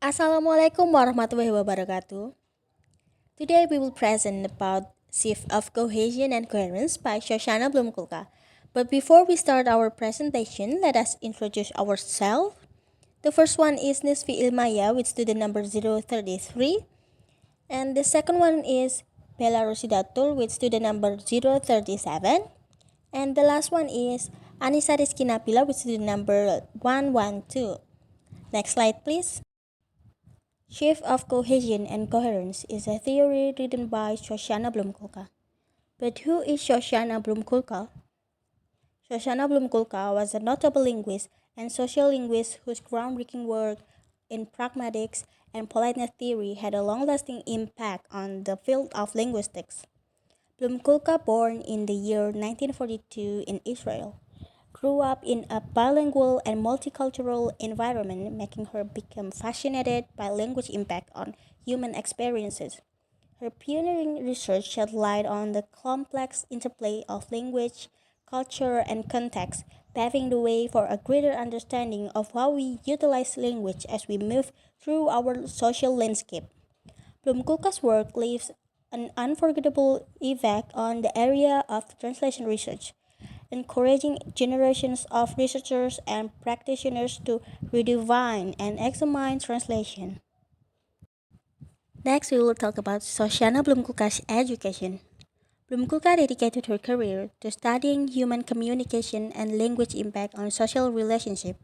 Assalamualaikum warahmatullahi wabarakatuh. Today we will present about shift of cohesion and coherence by Shoshana Blum Kulka. But before we start our presentation, let us introduce ourselves. The first one is Nisfi Ilmaya with student number 033, and the second one is Rosyidatul with student number 037, and the last one is Anisa Rizky with student number 112. Next slide please. Shift of cohesion and coherence is a theory written by Shoshana Blum-Kulka. But who is Shoshana Blum-Kulka? Shoshana Blum-Kulka was a notable linguist and social linguist whose groundbreaking work in pragmatics and politeness theory had a long-lasting impact on the field of linguistics. Blum-Kulka, born in the year 1942 in Israel, grew up in a bilingual and multicultural environment, making her become fascinated by language impact on human experiences. Her pioneering research shed light on the complex interplay of language, culture, and context, paving the way for a greater understanding of how we utilize language as we move through our social landscape. Blumkulka's work leaves an unforgettable effect on the area of translation research, encouraging generations of researchers and practitioners to redefine and examine translation. Next, we will talk about Shoshana Blumkulka's education. Blumkulka dedicated her career to studying human communication and language impact on social relationships.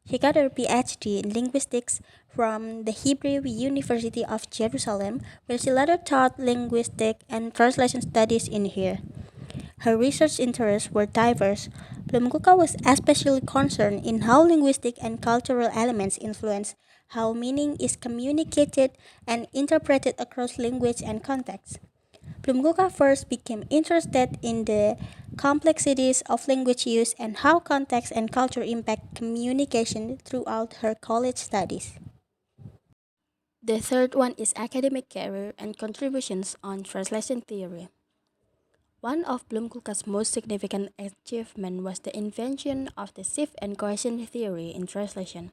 She got her PhD in linguistics from the Hebrew University of Jerusalem, where she later taught linguistic and translation studies in here. Her research interests were diverse. Blumkulka was especially concerned in how linguistic and cultural elements influence how meaning is communicated and interpreted across language and context. Blumkulka first became interested in the complexities of language use and how context and culture impact communication throughout her college studies. The third one is academic career and contributions on translation theory. One of Blumkulka's most significant achievements was the invention of the shift and cohesion theory in translation.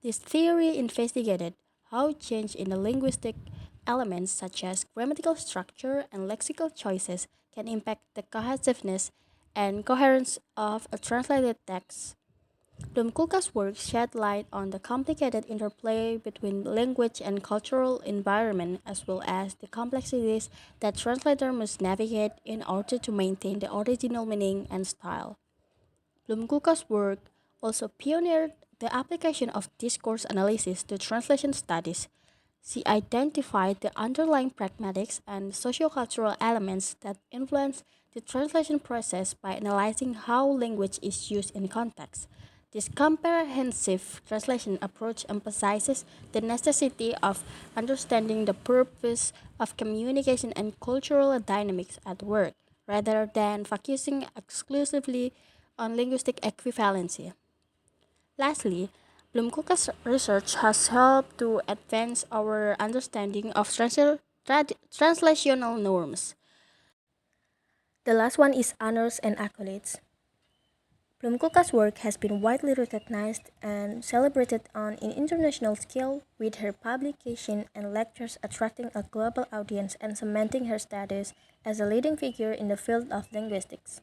This theory investigated how change in the linguistic elements such as grammatical structure and lexical choices can impact the cohesiveness and coherence of a translated text. Domkulka's work shed light on the complicated interplay between language and cultural environment, as well as the complexities that translator must navigate in order to maintain the original meaning and style. Blumkulka's work also pioneered the application of discourse analysis to translation studies. She identified the underlying pragmatics and sociocultural elements that influence the translation process by analyzing how language is used in context. This comprehensive translation approach emphasizes the necessity of understanding the purpose of communication and cultural dynamics at work, rather than focusing exclusively on linguistic equivalency. Lastly, Blumkulka's research has helped to advance our understanding of translational norms. The last one is honors and accolades. Blumkulka's work has been widely recognized and celebrated on an international scale, with her publication and lectures attracting a global audience and cementing her status as a leading figure in the field of linguistics.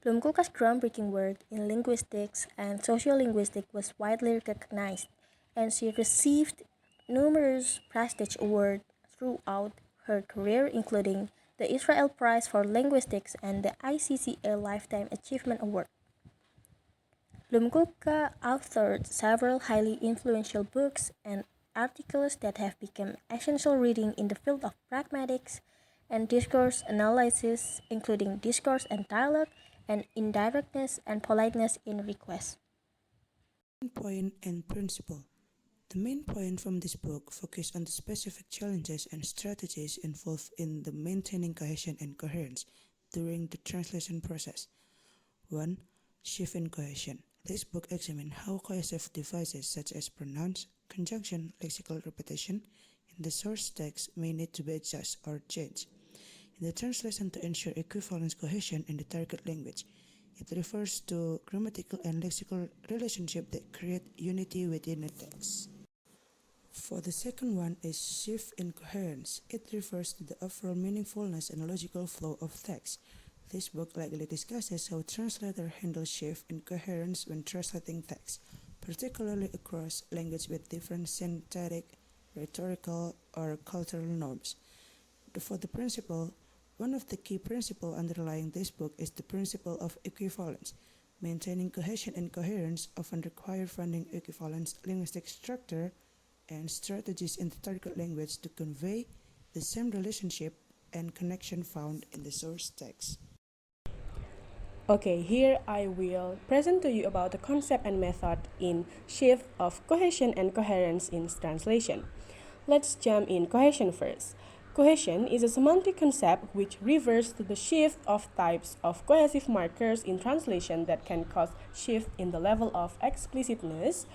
Blumkulka's groundbreaking work in linguistics and sociolinguistics was widely recognized, and she received numerous prestigious awards throughout her career, including the Israel Prize for Linguistics and the ICCA Lifetime Achievement Award. Blumkulka authored several highly influential books and articles that have become essential reading in the field of pragmatics and discourse analysis, including Discourse and Dialogue and Indirectness and Politeness in Request. Point and principle. The main point from this book focus on the specific challenges and strategies involved in the maintaining cohesion and coherence during the translation process. 1. Shift in cohesion. This book examines how cohesive devices such as pronouns, conjunction, lexical repetition in the source text may need to be adjusted or changed in the translation to ensure equivalence cohesion in the target language. It refers to grammatical and lexical relationships that create unity within a text. For the second one is shift in coherence. It refers to the overall meaningfulness and logical flow of text. This book likely discusses how translators handle shift in coherence when translating text, particularly across language with different syntactic, rhetorical, or cultural norms. For the principle, one of the key principles underlying this book is the principle of equivalence. Maintaining cohesion and coherence often require finding equivalent linguistic structure and strategies in the target language to convey the same relationship and connection found in the source text. Okay, here I will present to you about the concept and method in shift of cohesion and coherence in translation. Let's jump in cohesion first. Cohesion is a semantic concept which refers to the shift of types of cohesive markers in translation that can cause shift in the level of explicitness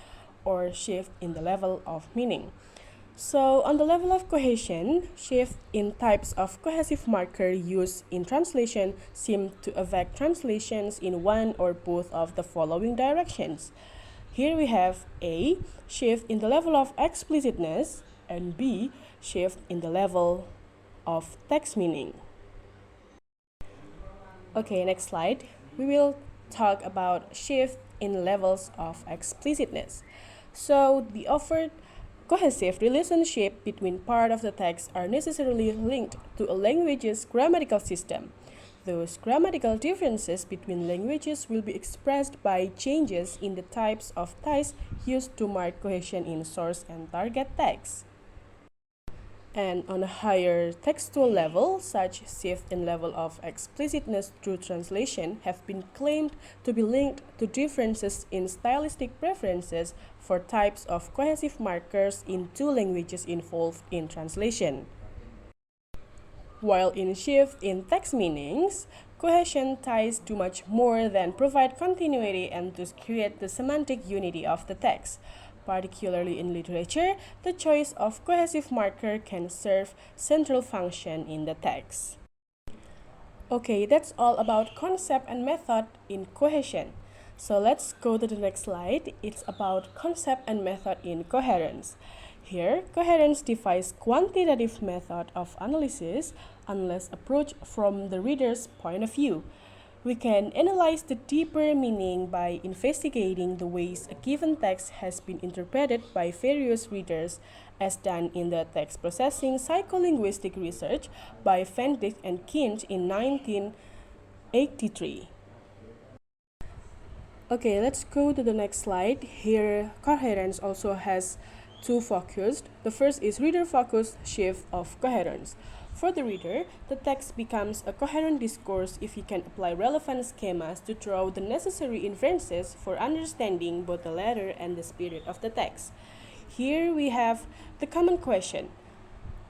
or shift in the level of meaning. So, on the level of cohesion, shift in types of cohesive marker used in translation seem to affect translations in one or both of the following directions. Here we have A, shift in the level of explicitness, and B, shift in the level of text meaning. Okay, next slide. We will talk about shift in levels of explicitness. So, the offered cohesive relationship between part of the text are necessarily linked to a language's grammatical system. Those grammatical differences between languages will be expressed by changes in the types of ties used to mark cohesion in source and target text. And on a higher textual level, such shift in level of explicitness through translation have been claimed to be linked to differences in stylistic preferences for types of cohesive markers in two languages involved in translation. While in shift in text meanings, cohesion ties do much more than provide continuity and to create the semantic unity of the text. Particularly in literature, the choice of cohesive marker can serve central function in the text. Okay, that's all about concept and method in cohesion. So let's go to the next slide. It's about concept and method in coherence. Here, coherence defies quantitative method of analysis unless approached from the reader's point of view. We can analyze the deeper meaning by investigating the ways a given text has been interpreted by various readers, as done in the text processing psycholinguistic research by Van Dijk and Kinch in 1983. Okay, let's go to the next slide. Here, coherence also has two focuses. The first is reader-focused shift of coherence. For the reader, the text becomes a coherent discourse if he can apply relevant schemas to draw the necessary inferences for understanding both the letter and the spirit of the text. Here we have the common question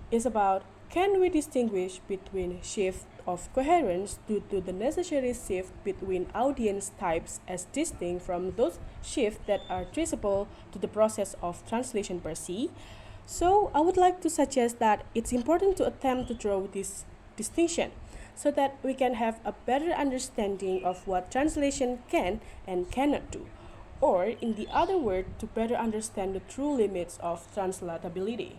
is about, can we distinguish between shift of coherence due to the necessary shift between audience types as distinct from those shifts that are traceable to the process of translation per se? So I would like to suggest that it's important to attempt to draw this distinction so that we can have a better understanding of what translation can and cannot do, or in the other word, to better understand the true limits of translatability.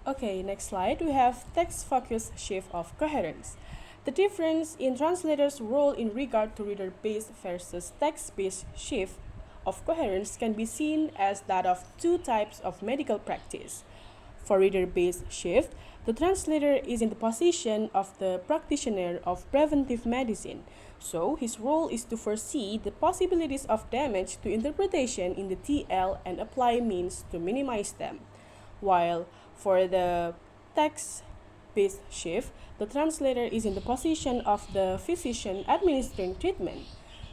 Okay, next slide, we have text-focused shift of coherence. The difference in translators' role in regard to reader-based versus text-based shift of coherence can be seen as that of two types of medical practice. For reader-based shift, the translator is in the position of the practitioner of preventive medicine, so his role is to foresee the possibilities of damage to interpretation in the TL and apply means to minimize them. While for the text-based shift, the translator is in the position of the physician administering treatment.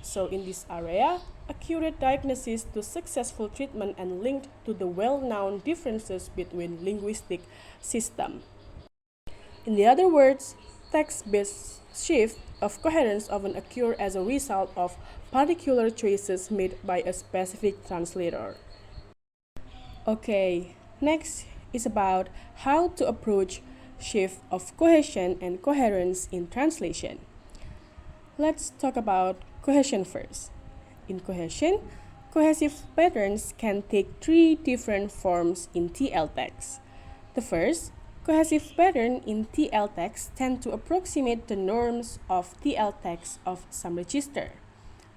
So in this area, accurate diagnosis to successful treatment and linked to the well-known differences between linguistic systems. In the other words, text-based shift of coherence often occur as a result of particular choices made by a specific translator. Okay, next is about how to approach shift of cohesion and coherence in translation. Let's talk about cohesion first. In cohesion, Cohesive patterns can take three different forms in TL text. The first, cohesive pattern in TL text tend to approximate the norms of TL text of some register.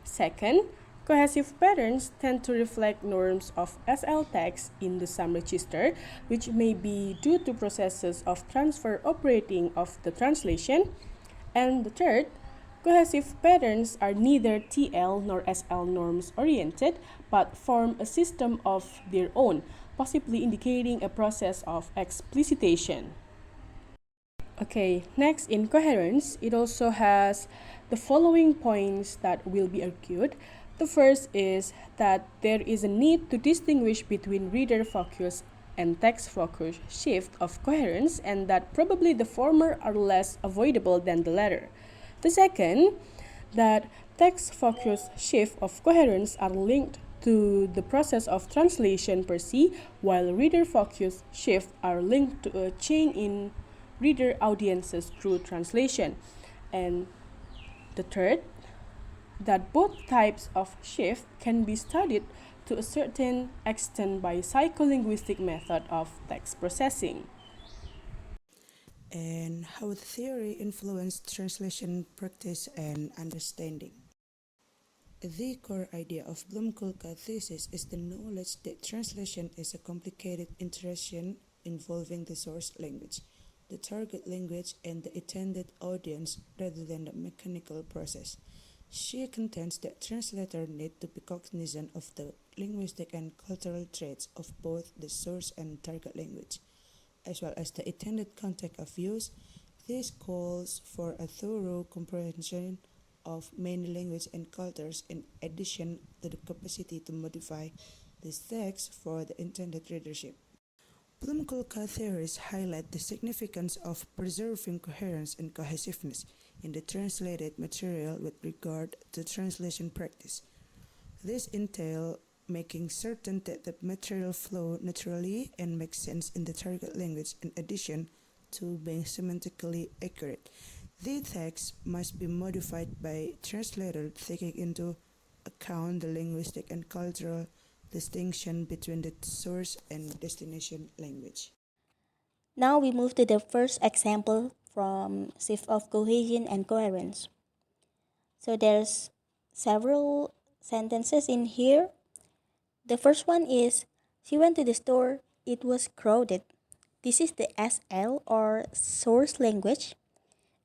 Second, cohesive patterns tend to reflect norms of SL text in the sum register, which may be due to processes of transfer operating of the translation. And the third, cohesive patterns are neither TL nor SL norms oriented, but form a system of their own, possibly indicating a process of explicitation. Okay, next in coherence, it also has the following points that will be argued. The first is that there is a need to distinguish between reader focus and text focus shift of coherence, and that probably the former are less avoidable than the latter. The second, that text focus shift of coherence are linked to the process of translation per se, while reader focus shift are linked to a change in reader audiences through translation. And the third, that both types of shift can be studied to a certain extent by psycholinguistic method of text processing. And how the theory influenced translation practice and understanding. The core idea of Blum-Kulka thesis is the knowledge that translation is a complicated interaction involving the source language, the target language, and the intended audience rather than the mechanical process. She contends that translators need to be cognizant of the linguistic and cultural traits of both the source and target language, as well as the intended context of use. This calls for a thorough comprehension of many languages and cultures in addition to the capacity to modify this text for the intended readership. Blum-Kulka theories highlight the significance of preserving coherence and cohesiveness in the translated material with regard to translation practice. This entails making certain that the material flow naturally and makes sense in the target language in addition to being semantically accurate. The text must be modified by translators taking into account the linguistic and cultural distinction between the source and destination language. Now we move to the first example from shift of cohesion and coherence. So there's several sentences in here. The first one is, she went to the store, it was crowded. This is the SL or source language.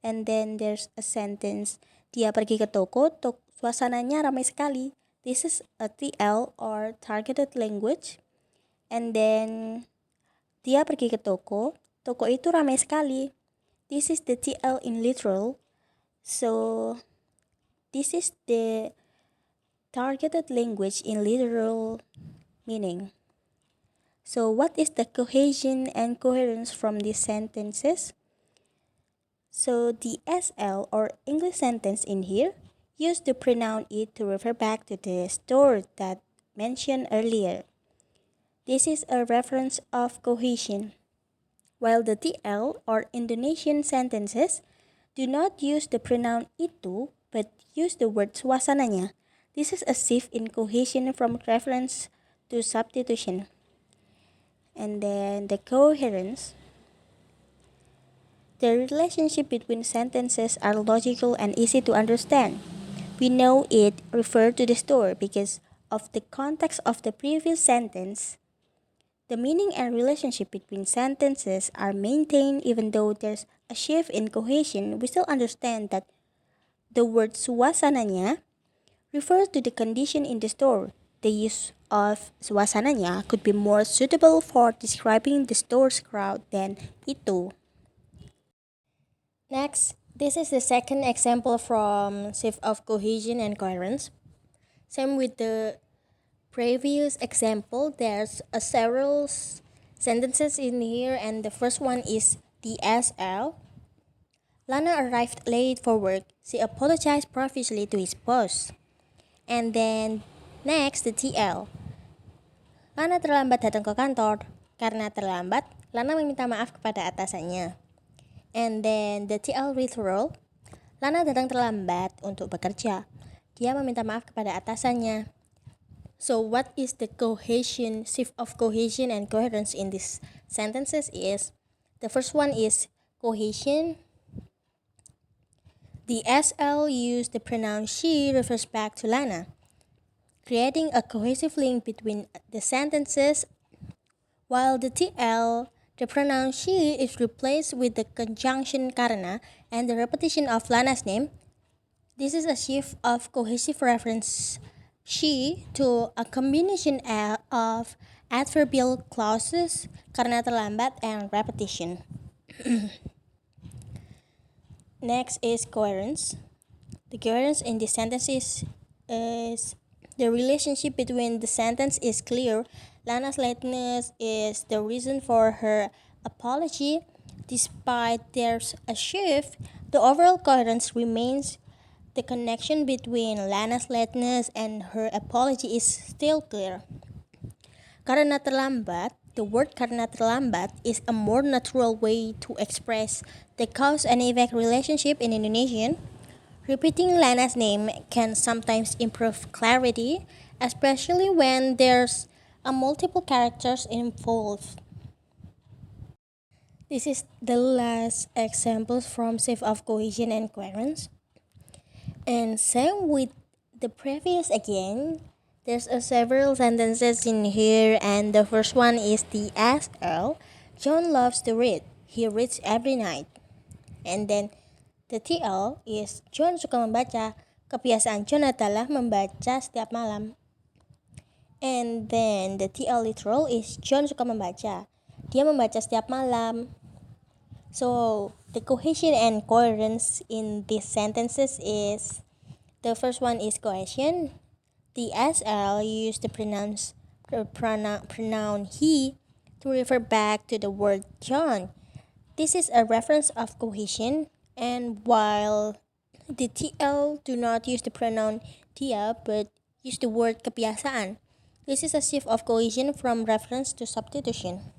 And then there's a sentence, dia pergi ke toko, suasananya ramai sekali. This is a TL or targeted language. And then dia pergi ke toko, toko itu ramai sekali. This is the TL in literal. So this is the targeted language in literal meaning. So what is the cohesion and coherence from these sentences? So the SL or English sentence in here use the pronoun it to refer back to the store that mentioned earlier. This is a reference of cohesion, while the TL or Indonesian sentences do not use the pronoun itu but use the word suasananya. This is a shift in cohesion from reference to substitution. And then the coherence. The relationship between sentences are logical and easy to understand. We know it referred to the store because of the context of the previous sentence. The meaning and relationship between sentences are maintained even though there's a shift in cohesion. We still understand that the word suasananya refers to the condition in the store. The use of suasananya could be more suitable for describing the store's crowd than itu. Next, this is the second example from shift of cohesion and coherence. Same with the previous example, there's several sentences in here, and the first one is the SL. Lana arrived late for work. She apologized profusely to his boss. And then next, the TL. Lana terlambat datang ke kantor. Karena terlambat, Lana meminta maaf kepada atasannya. And then the TL literal. Lana datang terlambat untuk bekerja. Dia meminta maaf kepada atasannya. So what is the cohesion, shift of cohesion and coherence in these sentences is, the first one is cohesion. The SL used the pronoun she refers back to Lana, creating a cohesive link between the sentences, while the TL, the pronoun she, is replaced with the conjunction karena and the repetition of Lana's name. This is a shift of cohesive reference she to a combination of adverbial clauses, karena terlambat, and repetition. Next is coherence. The coherence in this sentence is the relationship between the sentence is clear. Lana's lateness is the reason for her apology. Despite there's a shift, the overall coherence remains. The connection between Lana's lateness and her apology is still clear. Karena terlambat, the word karena terlambat is a more natural way to express the cause and effect relationship in Indonesian. Repeating Lana's name can sometimes improve clarity, especially when there's a multiple characters involved. This is the last examples from shift of cohesion and coherence. And same with the previous again. There's several sentences in here, and the first one is the SL. John loves to read. He reads every night. And then the TL is John suka membaca. Kebiasaan John adalah membaca setiap malam. And then the TL literal is John suka membaca. Dia membaca setiap malam. So the cohesion and coherence in these sentences is, the first one is cohesion. The SL used the pronoun he to refer back to the word John. This is a reference of cohesion, and while the TL do not use the pronoun dia but use the word kebiasaan, this is a shift of cohesion from reference to substitution.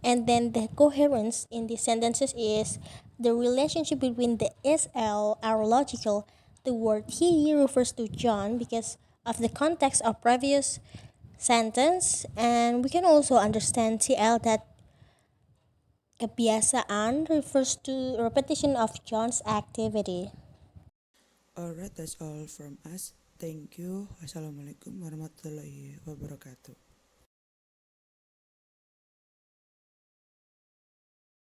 And then the coherence in these sentences is, the relationship between the SL are logical. The word he refers to John because of the context of previous sentence, and we can also understand TL that kebiasaan refers to repetition of John's activity. Alright, that's all from us. Thank you. Wassalamualaikum warahmatullahi wabarakatuh.